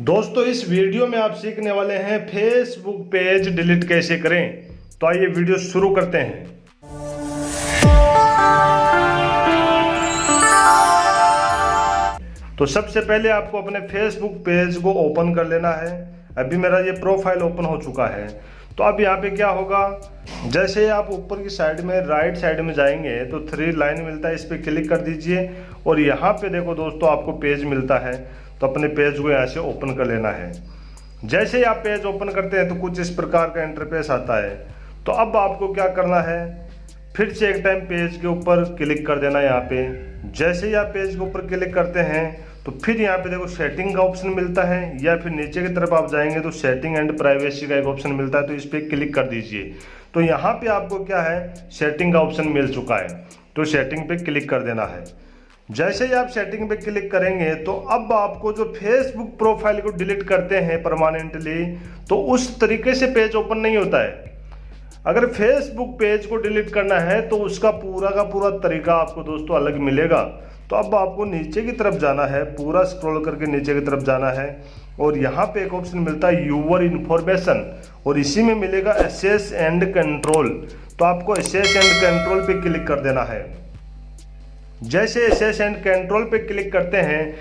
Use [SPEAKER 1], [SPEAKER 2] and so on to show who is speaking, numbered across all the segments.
[SPEAKER 1] दोस्तों इस वीडियो में आप सीखने वाले हैं फेसबुक पेज डिलीट कैसे करें। तो आइए वीडियो शुरू करते हैं। तो सबसे पहले आपको अपने फेसबुक पेज को ओपन कर लेना है। अभी मेरा ये प्रोफाइल ओपन हो चुका है। तो अब यहाँ पे क्या होगा, जैसे आप ऊपर की साइड में राइट साइड में जाएंगे तो 3 लाइन मिलता है, इस पर क्लिक कर दीजिए और यहाँ पे देखो दोस्तों आपको पेज मिलता है। तो अपने पेज को यहाँ से ओपन कर लेना है। जैसे ही आप पेज ओपन करते हैं तो कुछ इस प्रकार का इंटरफेस आता है। तो अब आपको क्या करना है, फिर से एक टाइम पेज के ऊपर क्लिक कर देना। यहाँ पे जैसे ही आप पेज के ऊपर क्लिक करते हैं तो फिर यहाँ पे देखो सेटिंग का ऑप्शन मिलता है, या फिर नीचे की तरफ आप जाएंगे तो सेटिंग एंड प्राइवेसी का एक ऑप्शन मिलता है। तो इस पर क्लिक कर दीजिए। तो यहाँ पे आपको क्या है, सेटिंग का ऑप्शन मिल चुका है। तो सेटिंग पे क्लिक कर देना है। जैसे ही आप सेटिंग पे क्लिक करेंगे तो अब आपको जो फेसबुक प्रोफाइल को डिलीट करते हैं परमानेंटली, तो उस तरीके से पेज ओपन नहीं होता है। अगर फेसबुक पेज को डिलीट करना है तो उसका पूरा का पूरा तरीका आपको दोस्तों अलग मिलेगा। तो अब आपको नीचे की तरफ जाना है, पूरा स्क्रॉल करके नीचे की तरफ जाना है और यहाँ पे एक ऑप्शन मिलता है यूवर इन्फॉर्मेशन, और इसी में मिलेगा एसेस एंड कंट्रोल। तो आपको एसेस एंड कंट्रोल पे क्लिक कर देना है। जैसे एसेस एंड कंट्रोल पे क्लिक करते हैं,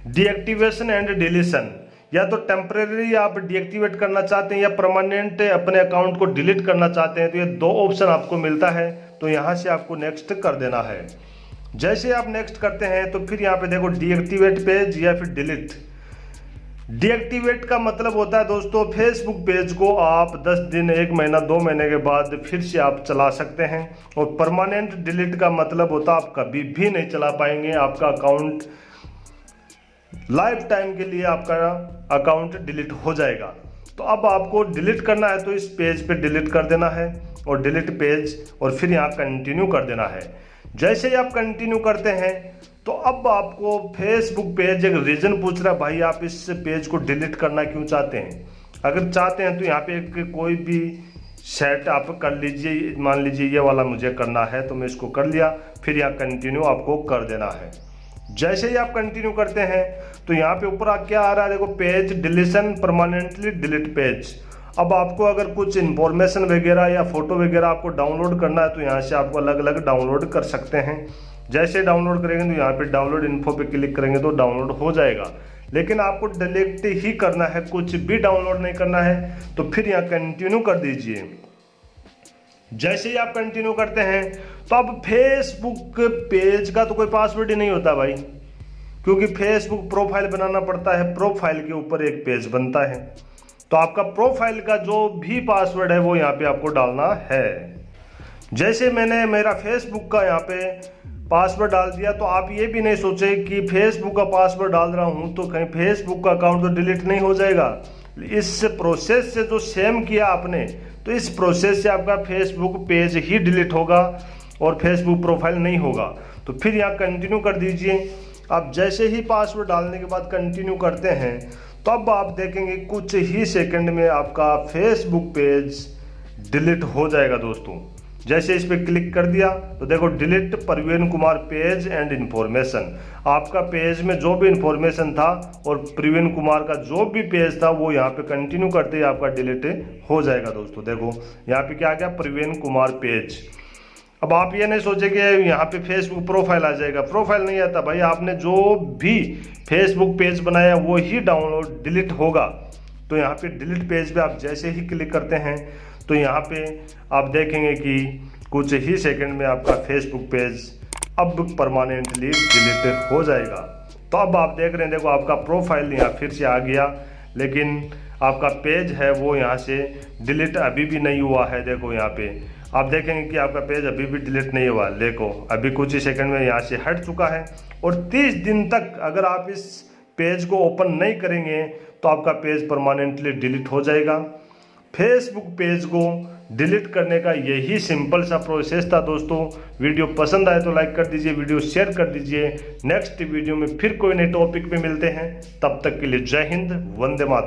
[SPEAKER 1] डीएक्टिवेशन एंड डिलीशन, या तो टेम्परेरी आप डीएक्टिवेट करना चाहते हैं या परमानेंट अपने अकाउंट को डिलीट करना चाहते हैं, तो ये 2 ऑप्शन आपको मिलता है। तो यहाँ से आपको नेक्स्ट कर देना है। जैसे आप नेक्स्ट करते हैं तो फिर यहाँ पे देखो डीएक्टिवेट पेज या फिर डिलीट। डीएक्टिवेट का मतलब होता है दोस्तों फेसबुक पेज को आप 10 दिन, 1 महीना, 2 महीने के बाद फिर से आप चला सकते हैं। और परमानेंट डिलीट का मतलब होता है आप कभी भी नहीं चला पाएंगे, आपका अकाउंट लाइफ टाइम के लिए आपका अकाउंट डिलीट हो जाएगा। तो अब आपको डिलीट करना है तो इस पेज पे डिलीट कर देना है और डिलीट पेज, और फिर यहाँ कंटिन्यू कर देना है। जैसे ही आप कंटिन्यू करते हैं तो अब आपको फेसबुक पेज एक रीज़न पूछ रहा है, भाई आप इस पेज को डिलीट करना क्यों चाहते हैं। अगर चाहते हैं तो यहाँ पे कोई भी सेट आप कर लीजिए। मान लीजिए ये वाला मुझे करना है तो मैं इसको कर लिया, फिर यहाँ कंटिन्यू आपको कर देना है। जैसे ही आप कंटिन्यू करते हैं तो यहाँ पे ऊपर क्या आ रहा है, देखो page deletion permanently delete page. अब आपको अगर कुछ इन्फॉर्मेशन वगैरह या फोटो वगैरह आपको डाउनलोड करना है तो यहाँ से आपको अलग अलग डाउनलोड कर सकते हैं। जैसे डाउनलोड करेंगे तो यहाँ पे डाउनलोड इन्फो पे क्लिक करेंगे तो डाउनलोड हो जाएगा। लेकिन आपको डिलीट ही करना है, कुछ भी डाउनलोड नहीं करना है। तो फिर यहाँ कंटिन्यू कर दीजिए। जैसे ही आप कंटिन्यू करते हैं तो अब फेसबुक पेज का तो कोई पासवर्ड ही नहीं होता भाई, क्योंकि फेसबुक प्रोफाइल बनाना पड़ता है, प्रोफाइल के ऊपर एक पेज बनता है। तो आपका प्रोफाइल का जो भी पासवर्ड है वो यहाँ पे आपको डालना है। जैसे मैंने मेरा फेसबुक का यहाँ पे पासवर्ड डाल दिया, तो आप ये भी नहीं सोचे कि फेसबुक का पासवर्ड डाल रहा हूँ तो कहीं फेसबुक का अकाउंट तो डिलीट नहीं हो जाएगा। इस प्रोसेस से जो सेम किया आपने, तो इस प्रोसेस से आपका फेसबुक पेज ही डिलीट होगा और फेसबुक प्रोफाइल नहीं होगा। तो फिर यहाँ कंटिन्यू कर दीजिए। आप जैसे ही पासवर्ड डालने के बाद कंटिन्यू करते हैं तो अब आप देखेंगे कुछ ही सेकंड में आपका फेसबुक पेज डिलीट हो जाएगा दोस्तों। जैसे इस पर क्लिक कर दिया तो देखो delete Praveen Kumar page and information, आपका पेज में जो भी इन्फॉर्मेशन था और प्रवीण कुमार का जो भी पेज था वो यहाँ पे कंटिन्यू करते ही आपका डिलीट हो जाएगा दोस्तों। देखो यहाँ पे क्या आ गया, प्रवीण कुमार पेज। अब आप ये नहीं सोचे कि यहाँ पे फेसबुक प्रोफाइल आ जाएगा, प्रोफाइल नहीं आता भाई। आपने जो भी फेसबुक पेज बनाया वो ही डाउनलोड डिलीट होगा। तो यहाँ पे डिलीट पेज पे आप जैसे ही क्लिक करते हैं तो यहाँ पे आप देखेंगे कि कुछ ही सेकंड में आपका फेसबुक पेज अब परमानेंटली डिलीट हो जाएगा। तो अब आप देख रहे हैं, देखो आपका प्रोफाइल यहाँ फिर से आ गया, लेकिन आपका पेज है वो यहाँ से डिलीट अभी भी नहीं हुआ है। देखो यहाँ पे आप देखेंगे कि आपका पेज अभी भी डिलीट नहीं हुआ। देखो अभी कुछ ही सेकंड में यहाँ से हट चुका है। और 30 दिन तक अगर आप इस पेज को ओपन नहीं करेंगे तो आपका पेज परमानेंटली डिलीट हो जाएगा। फेसबुक पेज को डिलीट करने का यही सिंपल सा प्रोसेस था दोस्तों। वीडियो पसंद आए तो लाइक कर दीजिए, वीडियो शेयर कर दीजिए। नेक्स्ट वीडियो में फिर कोई नए टॉपिक पे मिलते हैं, तब तक के लिए जय हिंद, वंदे मातरम।